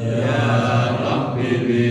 Ya Rabbi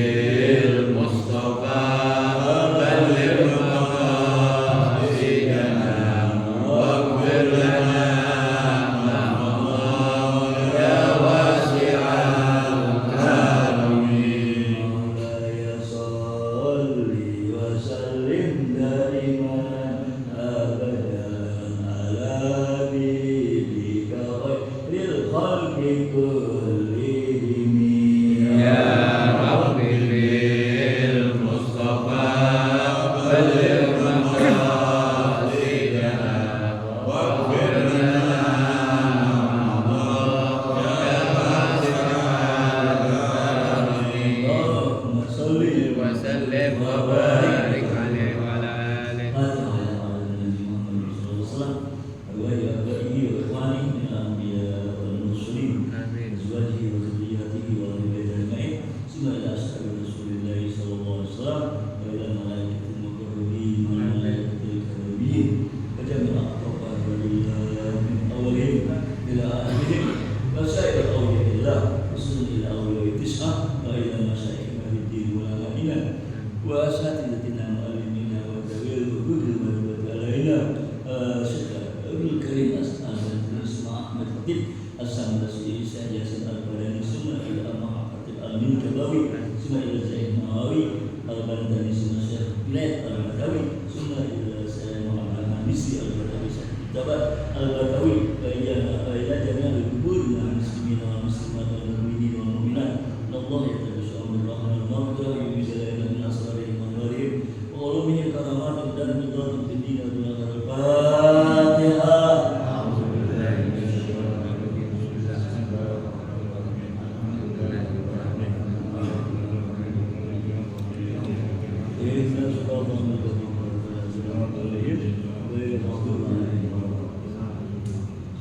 Amin Kabawi, Suma ila Zain Nawawi, Al-Bandani Suma Syekh Bilad Al-Batawi, Suma ila Syekh Muhammad Al-Habisi Al-Batawi Syekh Jabat Al-Batawi, Ila Jami'al Kubur Al Muslimin wal Muslimat wal Mu'minin wal Mu'minat. Allah yatabassam bil rahman wal maghfirah yuzailana min asrarihim wa nurihim wa ulumihim karamat dan bidatul din wa bil Fatihah.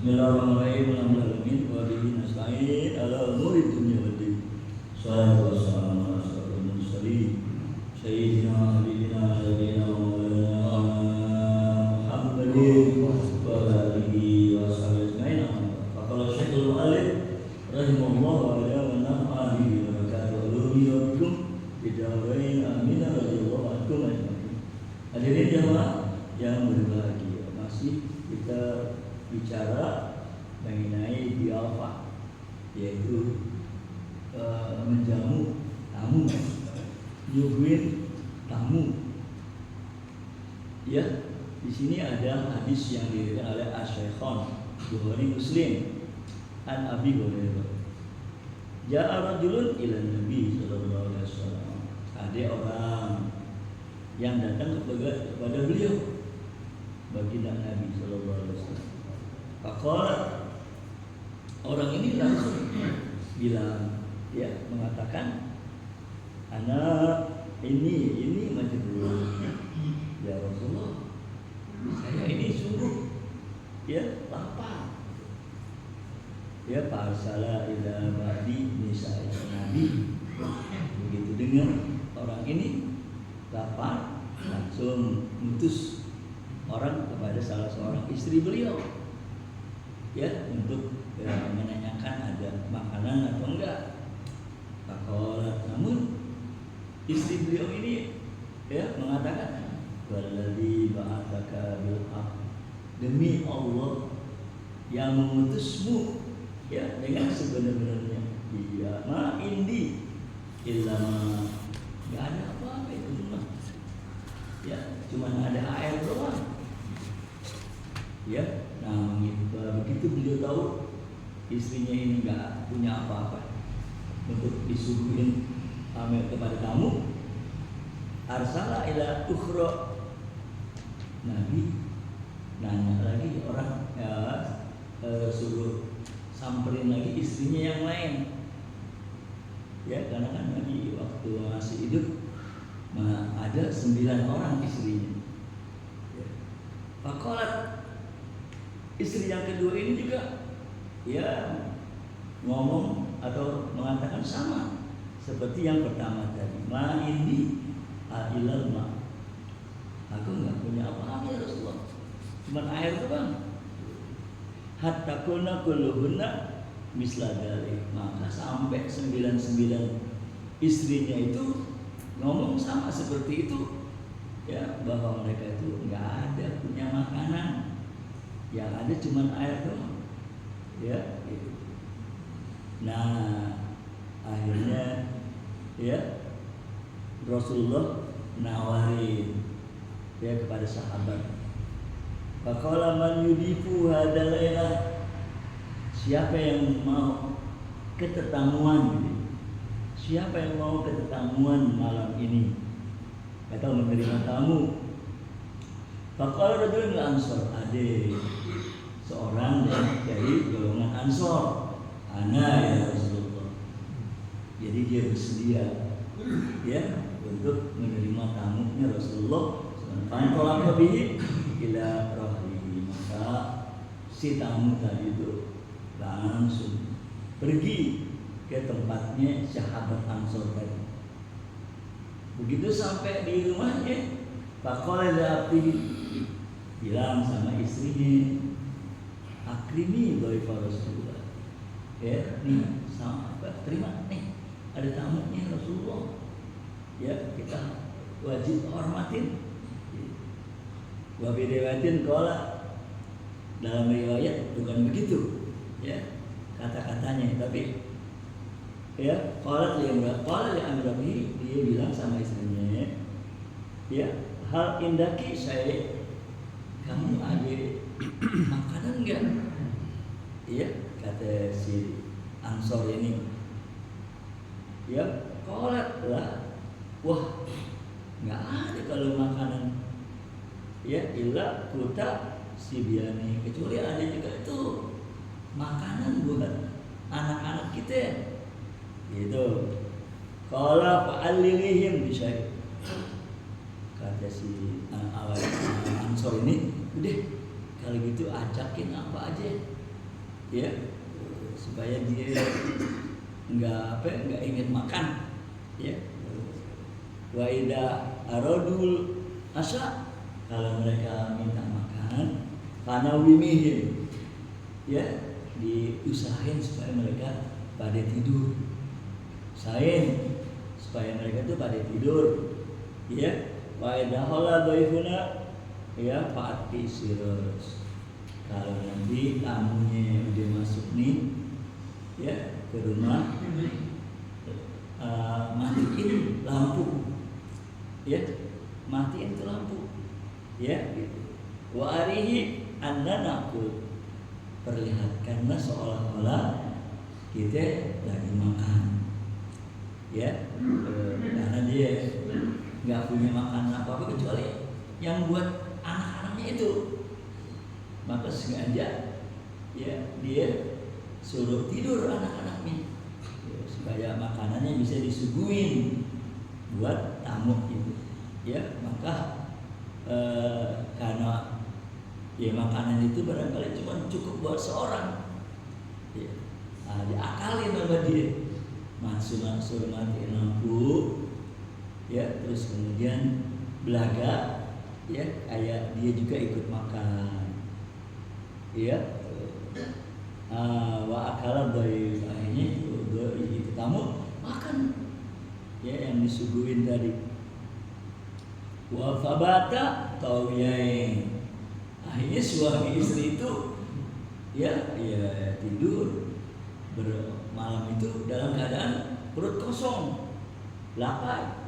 Bismillahirrahmanirrahim. Alhamdulillah wa bihi nasta'in ala umuri dunya wad din. Sallallahu alaihi wasallam ala asyrafil mursalin sayyidina habibina sayyidina Muhammadin wa ala alihi wa sahbihi ajma'in. Faqala Syekhul Mu'allif rahimahullah wa ala man nafa'ani wa barakatuh ulumi wa bikum bidarain amin radhiyallahu ankum ajma'in. Hadirin jamaah yang berbahagia, masih kita bicara mengenai dialfa, yaitu menjamu tamu, nyuguhin tamu. Ya, di sini ada hadis yang diriwayatkan oleh Asy-Syaikhan Bukhari Muslim an Abi Hurairah. Ja'a rajulun ila Nabi sallallahu alaihi wasallam. Ada orang yang datang kepada beliau, baginda Nabi sallallahu alaihi wasallam. Faqala, orang ini langsung bilang, ya, mengatakan, anak ini majnun. Ya Rasulullah, saya ini sungguh lapar. Ya, farsala ila ba'di nisa'i Nabi. Begitu dengar orang ini lapar, langsung mutus orang kepada salah seorang istri beliau, ya, untuk menanyakan ada makanan atau enggak. Faqala, namun istri beliau ini mengatakan, walladzi ba'atsaka bil haqq, demi Allah yang mengutusmu dengan sebenar-benarnya, iya ma indi illa ma, enggak ada apa-apa itu cuma ada air doang. Ya, nah begitu beliau tahu istrinya ini nggak punya apa-apa untuk disuguhin kepada tamu, arsala ila ukhra, Nabi nanya lagi orang, suruh samperin lagi istrinya yang lain. Ya, karena kan Nabi waktu masih hidup ada 9 orang istrinya. Ya. Faqalat, istri yang kedua ini juga ngomong atau mengatakan sama seperti yang pertama tadi, ma indi ilal ma, aku nggak punya apa-apa ya Rasulullah, cuma air doang. Hatta kunna kulluhunna misla dzalik, maka sampai 99 istrinya itu ngomong sama seperti itu, ya, bahwa mereka itu nggak ada punya makanan, yang ada cuma air doang, ya, gitu. Nah, akhirnya Rasulullah nawarin kepada sahabat, faqala man yudifu hadzal lailah, siapa yang mau ketetamuan gitu. Siapa yang mau ketetamuan malam ini atau menerima tamu? Faqala rajulun Ansor, ada seorang dari golongan Ansor, ana ya Rasulullah. Jadi dia bersedia untuk menerima tamunya Rasulullah. Fantolaka bihi ila rahlihi, maka si tamu tadi itu langsung pergi ke tempatnya sahabat Ansor tadi. Begitu sampai di rumahnya, faqala li, bilang sama istrinya, akrimi dhaifa Rasulullah. Nih sahabat, terima nih, ada tamunya Rasulullah. Ya, kita wajib hormatin. Wa bi riwayatin qala, dalam riwayat bukan begitu, ya, kata-katanya, tapi Ya, qala li amrabi, dia bilang sama istrinya, ya, hal indaki saya, kamu ada makanan enggak? Iya, kata si Ansor ini. Ya, qala lah, wah, nggak ada kalau makanan. Ya, illa kuta sibiani, kecuali ada juga itu makanan buat anak-anak kita. Gitu. Qala fa'allilihim bisyai. Kata si Ansor ini, udah kalau gitu ajakin apa aja, ya, supaya dia nggak ingin makan, ya. Wa idza aradul asa, kalau mereka minta makan, karena wimihim, ya, diusahain supaya mereka pada tidur, supaya mereka tuh pada tidur, ya. Wa idza hala dhaifuna, ya, fa'ati sirus. Kalau nanti tamunya udah masuk nih, ya, ke rumah, matiin lampu, ya, matiin tuh lampu, ya, gitu. Wa arihi annanaku, perlihatkanlah seolah-olah kita lagi makan, ya, karena dia nggak punya makanan apa-apa kecuali yang buat anak-anaknya itu. Maka sengaja, ya, dia suruh tidur anak-anaknya, ya, supaya makanannya bisa disuguhin buat tamu itu, ya. Maka karena, ya, makanan itu barangkali cuma cukup buat seorang, ya, diakalin sama dia, suruh matiin lampu, ya, terus kemudian belaga, ya, kayak dia juga ikut makan, ya. Wa akala dari akhirnya itu tamu makan, ya, yang disuguhin tadi. Wa fabata tawiyain, akhirnya suami istri itu, ya, tidur bermalam itu dalam keadaan perut kosong, lapar.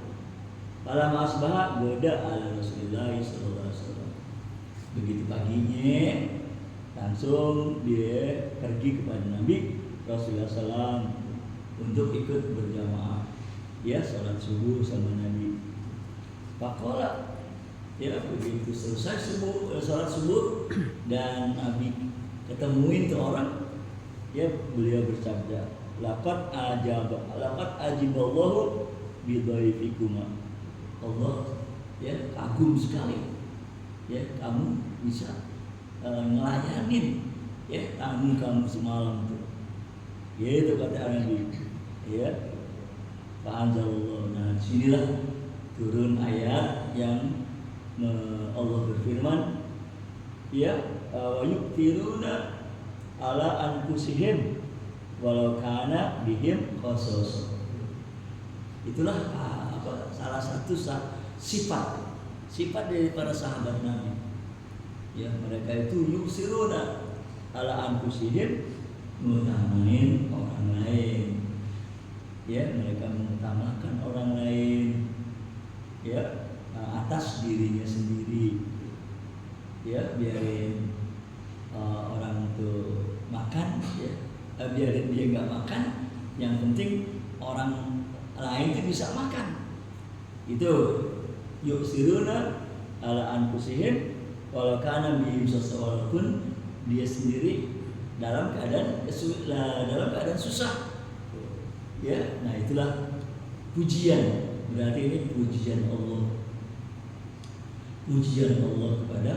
Pada masbah goda ala Rasulullah sallallahu alaihi wasallam. Begitu paginya langsung dia pergi kepada Nabi Rasulullah SAW untuk ikut berjamaah, ya, sholat subuh sama Nabi. Pakola, ya, begitu selesai sholat subuh dan Nabi ketemuin tuh orang, ya, beliau bersabda, laqad ajiballahu bidhaifikuma. Allah, ya, kagum sekali, ya, kamu bisa ngelayanin, ya, tamu kamu semalam tuh, ya, itu kata Nabi, ya. Fa'anzalallah. Nah, sinilah turun ayat yang Allah berfirman, ya, wa yu'thiruna ala anfusihim walau kana bihim khasasah. Itulah salah satu sifat dari para sahabat Nabi, ya, mereka itu yusiruna ala anfusihim, mengutamain orang lain, ya, mereka mengutamakan orang lain, ya, atas dirinya sendiri, ya, biarin orang itu makan, ya, biarin dia nggak makan, yang penting orang lain itu bisa makan. Itu yusiruna ala anfusihim walau kana bihim khasasah, walaupun dia sendiri dalam keadaan susah, ya. Nah, itulah pujian, berarti ini pujian Allah kepada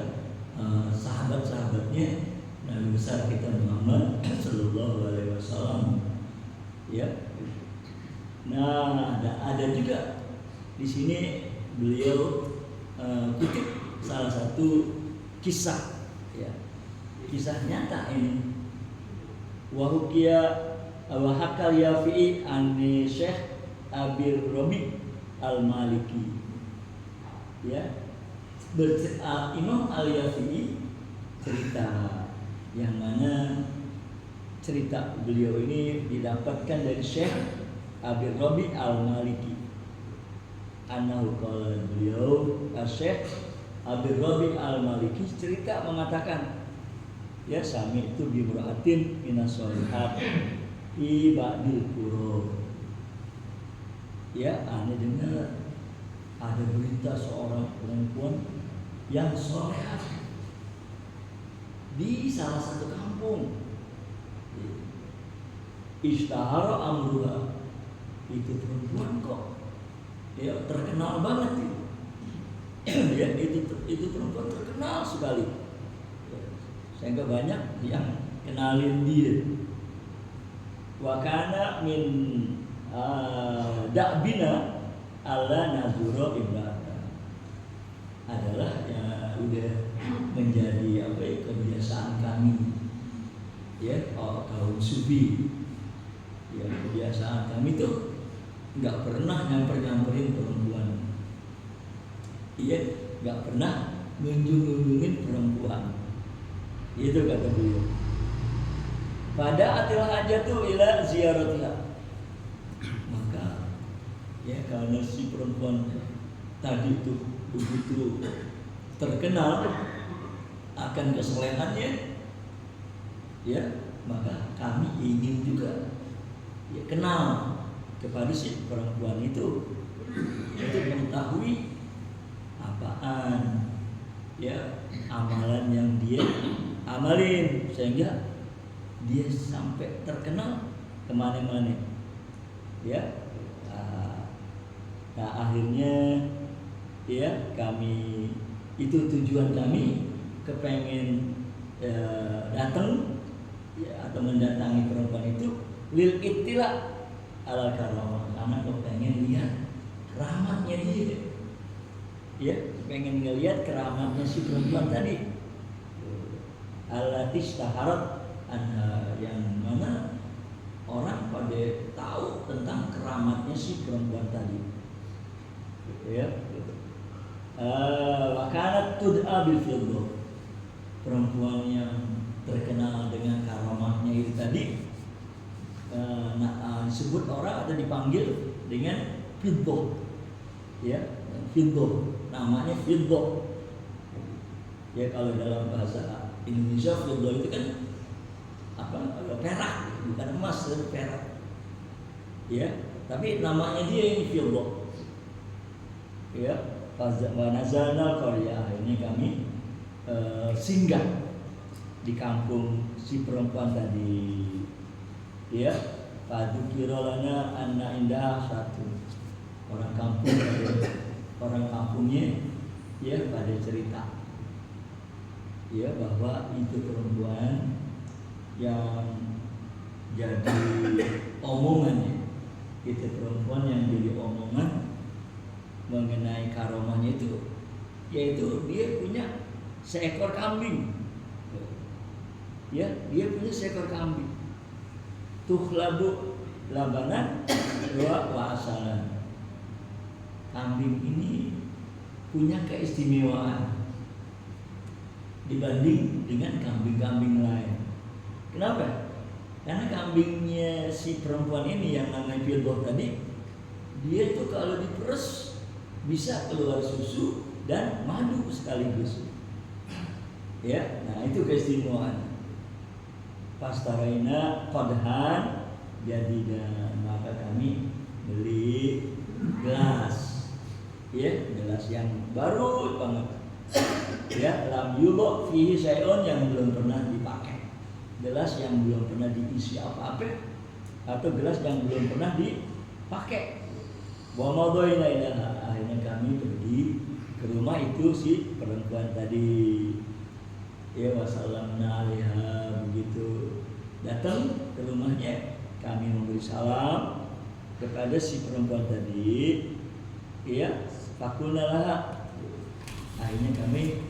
sahabat-sahabatnya Nabi besar kita Muhammad sallallahu alaihi wasallam, ya. Nah, ada juga di sini beliau kutip salah satu kisah, ya, kisah nyata ini. Wahukia wahakal Yafi'i ani Syekh Abir Robi Al-Maliki, ya. Imam Al-Yafi'i cerita, yang mana cerita beliau ini didapatkan dari Syekh Abi Rabi al-Maliki annahu qala, beliau Syekh Abi Rabi al-Maliki cerita mengatakan, ya sami itu bimra'atin minas sholihat fi ba'dil qura. Ya, aneh dengar ada berita seorang perempuan yang solehat di salah satu kampung. Ishtahara amruha, itu perempuan kok ya terkenal banget itu. Ya, itu perempuan terkenal sekali. Sehingga banyak yang kenalin dia. Wa kana min da'bina ala nazura imra'ata, adalah ya udah menjadi kebiasaan kami, ya kaum sufi. Ya, kebiasaan kami tuh nggak pernah nyamperin perempuan. Iya, nggak pernah ngunjungin perempuan. Itu kata beliau. Pada atil hajatu ila ziyaratiha, maka ya karena si perempuan tadi itu begitu terkenal akan kesolehannya, ya maka kami ingin juga ya kenal kepada si perempuan itu untuk mengetahui apaan ya amalan yang dia amalin sehingga dia sampai terkenal kemana-mana, ya. Nah akhirnya ya kami itu tujuan kami kepengen datang ya, atau mendatangi perempuan itu lil ittila ala karamah, karena kepengen lihat keramatnya dia, ya pengen ngelihat keramatnya si perempuan tadi, alatis taharat yang mana orang pada tahu tentang keramatnya si perempuan tadi, ya. Wakanat tud'a bil fiddah, perempuan yang terkenal dengan karamahnya itu tadi disebut orang atau dipanggil dengan fiddah, ya fiddah, namanya fiddah. Ya kalau dalam bahasa Indonesia fiddah itu kan perak, bukan emas, tapi perak. Ya, tapi namanya dia ini fiddah. Ya, nazalna qarya, ini kami singgah di kampung si perempuan tadi. Ya, fadzukiralana anna indah satu orang kampung, orang kampungnya ya pada cerita ya bahwa itu perempuan yang jadi omongan, itu perempuan yang jadi omongan mengenai karomahnya itu, yaitu dia punya seekor kambing, ya dia punya seekor kambing, tukhlabu labanan wa asalan. Kambing ini punya keistimewaan dibanding dengan kambing-kambing lain. Kenapa? Karena kambingnya si perempuan ini yang namanya Fiddah tadi, dia itu kalau diperes bisa keluar susu dan madu sekaligus. Ya, nah itu keistimewaan. Pastaraina qadhan, jadi dan maka kami beli gelas, ya gelas yang baru banget, ya lam yudok fihi syai'un, yang belum pernah dipakai, gelas yang belum pernah diisi apa-apa, atau gelas yang belum pernah dipakai. Wa madhaina ilaha, akhirnya kami pergi ke rumah itu si perempuan tadi, ya wasallamna alaiha, begitu datang ke rumahnya kami memberi salam kepada si perempuan tadi, ya fakunalah, akhirnya kami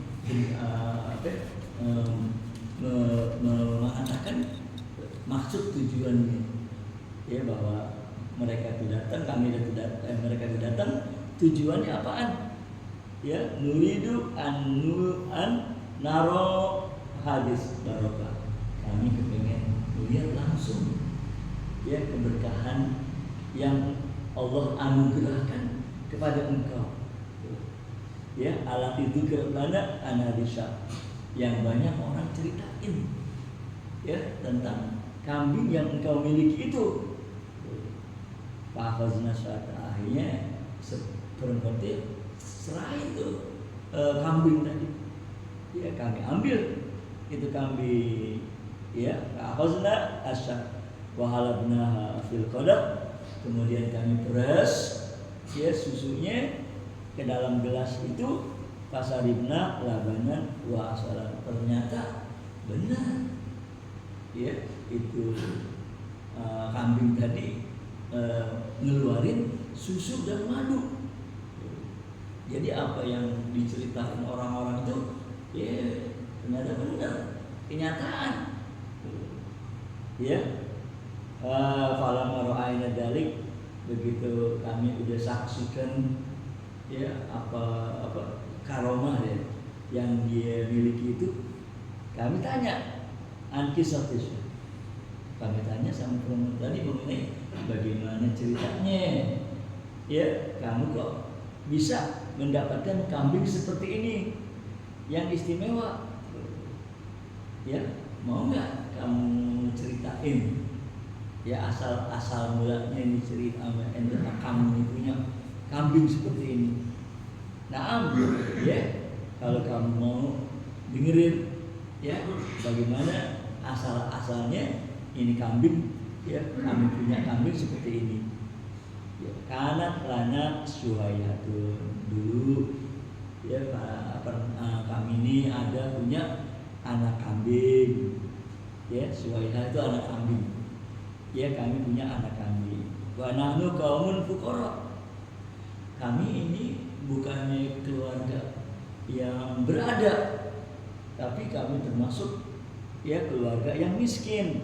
mengatakan maksud tujuannya, ya bahwa mereka itu datang, kami itu datang, mereka itu datang, tujuannya apaan? Ya nuridu an naro hadis barokah, kami kepengen melihat langsung ya keberkahan yang Allah anugerahkan kepada engkau. Ya, alat itu kerana analisa yang banyak orang ceritain ya tentang kambing yang engkau miliki itu. Fahazna saat akhirnya seperempat serahin itu kambing tadi. Ya, kami ambil itu kambing. Ya, fahazna asya wahalabna fil qadar. Kemudian kami peras ya susunya ke dalam gelas itu, pasaribna labanan wa asalan. Ternyata benar ya itu kambing tadi ngeluarin susu dan madu. Jadi apa yang diceritain orang-orang itu ya ternyata benar, kenyataan ya. Falamma ra'ayna dalik, begitu kami udah saksikan ya apa karomah ya yang dia miliki itu, kami tanya ankisatis, kami tanya sama perempuan tadi mengenai bagaimana ceritanya ya kamu kok bisa mendapatkan kambing seperti ini yang istimewa ya, mau nggak kamu ceritain ya asal mulanya ini cerita kamu punya kambing seperti ini. Nah, ya kalau kamu mau dengerin ya bagaimana asal-asalnya ini kambing ya, kami punya kambing seperti ini. Ya, karena lana suhayatun, dulu ya kami ini ada punya anak kambing ya, suhayah itu anak kambing ya, kami punya anak kambing. Wa nahnu qaumun fuqara, kami ini bukannya keluarga yang berada, tapi kami termasuk ya keluarga yang miskin.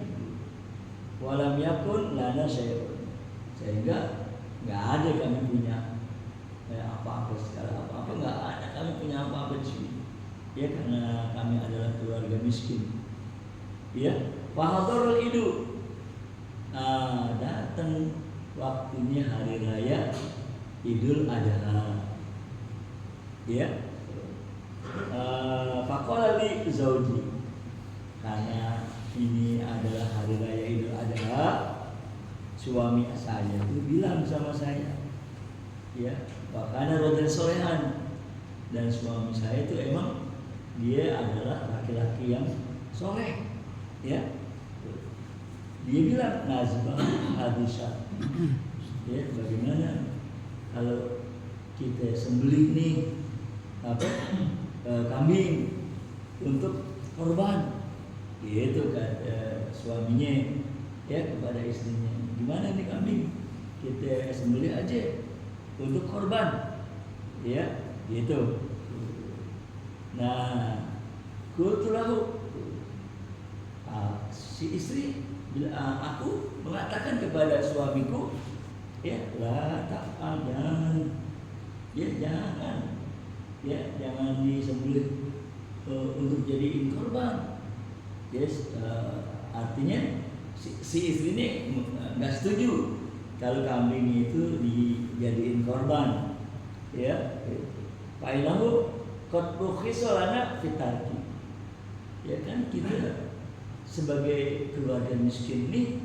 Walam yakun lana syai'un, sehingga nggak ada kami punya apa-apa, segala apa-apa nggak ada kami punya apa-apa di sini ya, karena kami adalah keluarga miskin ya. Fahadarul idu, datang waktunya hari raya Idul Adha ya. Faqala li zauji, karena ini adalah hari raya Idul Adha, suami saya itu bilang sama saya ya, bahkan rodan solehan, dan suami saya itu emang dia adalah laki-laki yang soleh ya. Dia bilang nazbah hadisah ya, bagaimana kalau kita sembelih nih kambing untuk korban gitu kan, suaminya ya kepada istrinya, gimana nih kambing kita sembelih aja untuk korban ya gitu. Nah kutulahu, si istri aku mengatakan kepada suamiku ya, la ta'al, jangan ya, jangan disembelih untuk jadiin korban. Yes, artinya si istri ini nggak setuju kalau kambing itu dijadiin korban ya. Fa'ilahu qad rukhisa lana fitarki, ya kan kita sebagai keluarga miskin ini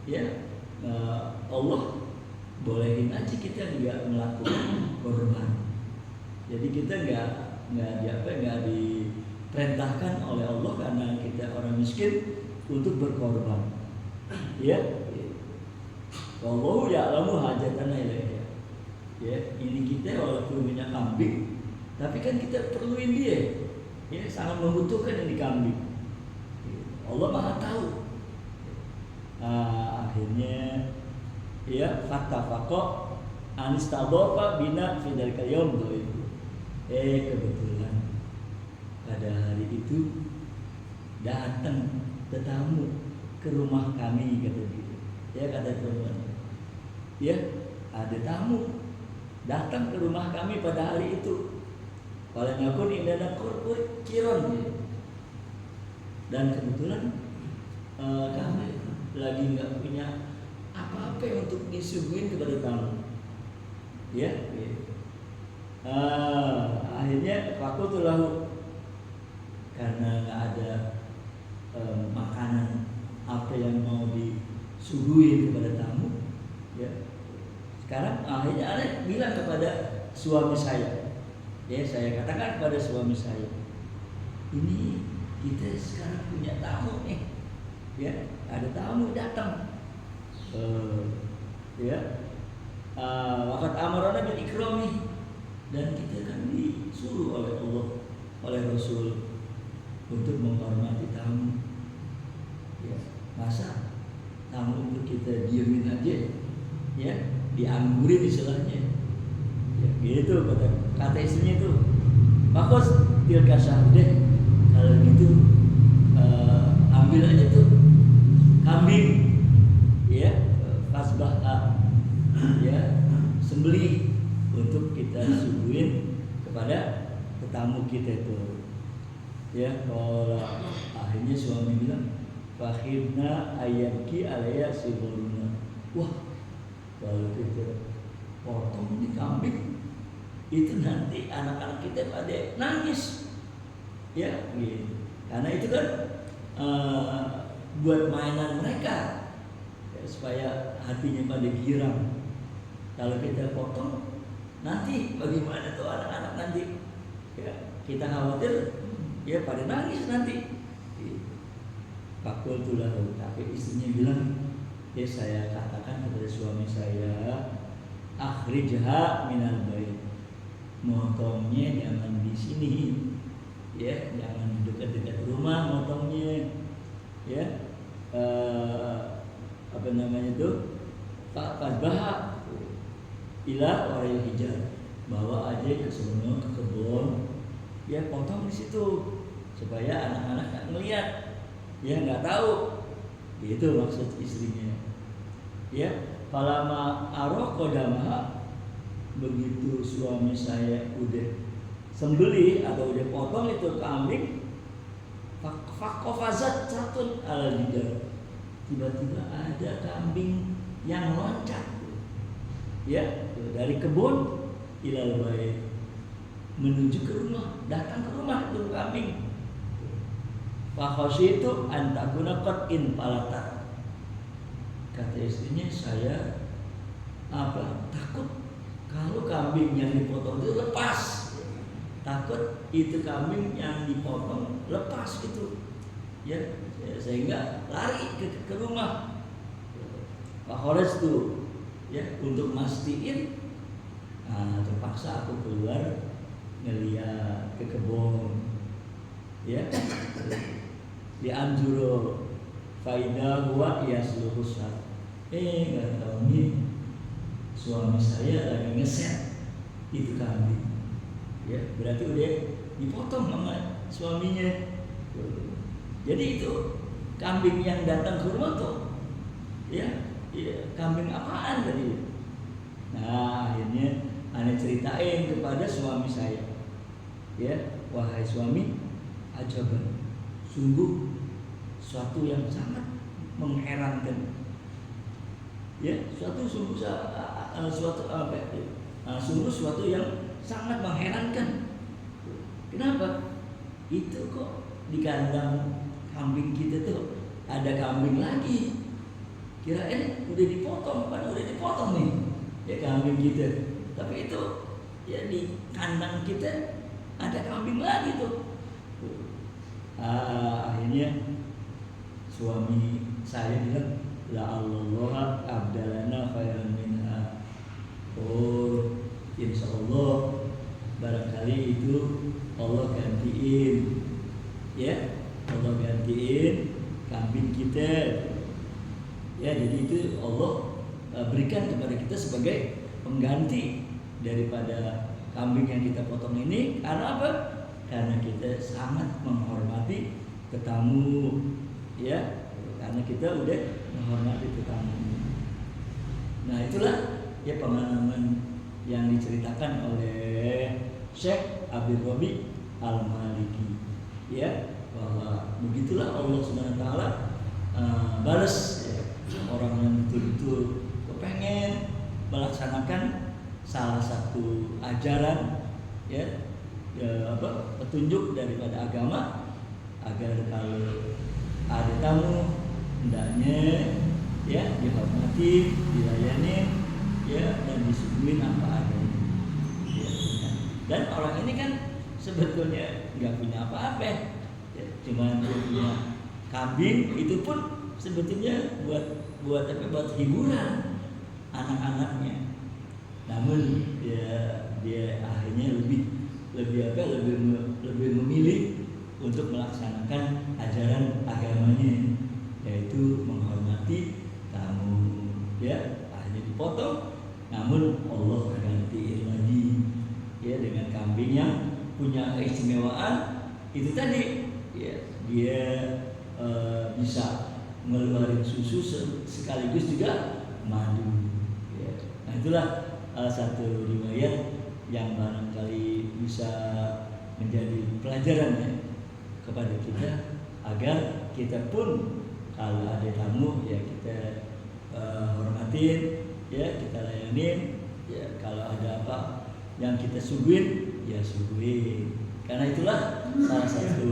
ya, Allah bolehin aja kita nggak melakukan korban. Jadi kita nggak diperintahkan oleh Allah karena kita orang miskin untuk berkorban. Ya, Allah ya'lamu hajatana ilaiha. Ya, ini kita walaupun punya kambing, tapi kan kita perluin dia. Ya, sangat membutuhkan ini kambing. Allah Maha tahu. Akhirnya ya fattafaqo anistadhafa bina fi dzalika yaum itu. Kebetulan pada hari itu datang tetamu ke rumah kami, kata dia. Ya, kata teman. Ya, ada tamu datang ke rumah kami pada hari itu. Kalau nyakun indana kiron ya. Dan kebetulan kami lagi nggak punya apa-apa untuk disuguhin kepada tamu. Ya, akhirnya fakultu lahu, karena nggak ada makanan apa yang mau disuguhin kepada tamu. Ya, sekarang akhirnya ana bilang kepada suami saya, ya saya katakan kepada suami saya, ini kita sekarang punya tamu nih, ya ada tamu datang, ya waqad amarana bil ikrami, dan kita kan disuruh oleh Allah, oleh Rasul untuk menghormati tamu. Ya, masa tamu itu kita diemin aja, ya dianggurin istilahnya, ya gitu kata istrinya itu. Pakos tilka syahudeh, kalau gitu ambil aja tuh kambing, ya fasbah, ya sembelih untuk kita suguhin kepada tetamu kita itu. Ya, kalau akhirnya suami bilang, fakhirna ayabki alaya sihuruna. Wah, kalau kita potong di kambing itu nanti anak-anak kita pada nangis, ya gitu. Karena itu kan buat mainan mereka, ya, supaya hatinya pada girang. Kalau kita potong, nanti bagaimana tuh anak-anak nanti? Ya, kita khawatir ya pada nangis nanti. Fakultu lahu, tapi istrinya bilang, ya saya katakan kepada suami saya, akhrijha minal bait, motongnya jangan di sini, ya jangan dekat-dekat rumah motongnya, ya apa namanya itu, fasbah ila waril hijar, bawa aja ke sono ke kebun, ya potong di situ supaya anak-anak nggak ngelihat, ya nggak tahu. Itu maksud istrinya. Ya, falama arokodama, begitu suami saya udah sembelih atau udah potong itu kambing, fakofazat catun al lidar, tiba-tiba ada kambing yang loncat, ya dari kebun ilal bait, menuju ke rumah, datang ke rumah itu kambing. Fakhasyitu an takuna qat'in palata, kata istrinya, saya takut kalau kambing yang dipotong itu lepas, takut itu kambing yang dipotong lepas gitu, ya sehingga lari ke rumah. Fakharajtu, ya untuk mastiin, terpaksa aku keluar ngeliat ke kebun, ya dianjuro faida huwa yasluhusat. Nggak tahu nih suami saya lagi ngeset itu kambing, ya berarti udah dipotong sama suaminya. Jadi itu kambing yang datang ke rumah tuh, ya kambing apaan tadi? Nah akhirnya ana ceritain kepada suami saya, ya wahai suami, ajaban, sungguh suatu yang sangat mengherankan, ya sungguh suatu yang sangat mengherankan. Kenapa? Itu kok di kandang kambing kita tuh ada kambing lagi, kirain udah dipotong, kan udah dipotong nih ya kambing kita, tapi itu ya di kandang kita ada kambing lagi tuh. Akhirnya suami saya bilang, la Allah abdalana khairan minha. Oh, insya Allah barangkali itu Allah gantiin, ya Allah gantiin kambing kita, ya jadi itu Allah berikan kepada kita sebagai pengganti daripada kambing yang kita potong ini. Karena apa? Karena kita sangat menghormati tetamu, ya karena kita udah menghormati tetamu. Nah itulah ya pengalaman yang diceritakan oleh Syekh Abdul Rabi Al-Maliki, ya bahwa begitulah Allah Subhanahu wa taala balas, ya, orang yang betul-betul kepengen melaksanakan salah satu ajaran ya, petunjuk daripada agama, agar kalau ada tamu hendaknya ya dihormati, dilayani ya, dan disuguhin apa adanya ya. Dan orang ini kan sebetulnya nggak punya apa-apa ya, cuma punya kambing, itu pun sebetulnya buat hiburan anak-anaknya. Namun dia akhirnya lebih memilih untuk melaksanakan ajaran agamanya, yaitu menghormati tamu ya. Akhirnya dipotong, namun Allah gantiin lagi ya dengan kambing yang punya keistimewaan itu tadi ya, dia bisa ngeluarin susu sekaligus juga madu ya. Nah itulah satu riwayat yang barangkali bisa menjadi pelajaran ya kepada kita, agar kita pun kalau ada tamu ya kita hormatin ya, kita layanin ya. Kalau ada apa yang kita suguhin ya suguhin, karena itulah salah satu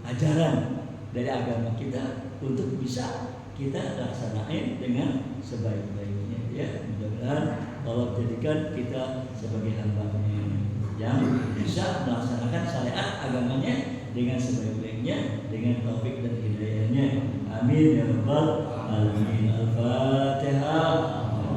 ajaran dari agama kita untuk bisa kita laksanain dengan sebaik-baiknya ya. Mudah-mudahan Allah jadikan kita sebagai hamba-Nya yang bisa melaksanakan syariat agamanya dengan sebaik-baiknya, dengan taufik dan hidayahnya. Amin ya rabbal alamin. Al-Fatihah. Amin.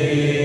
Amin.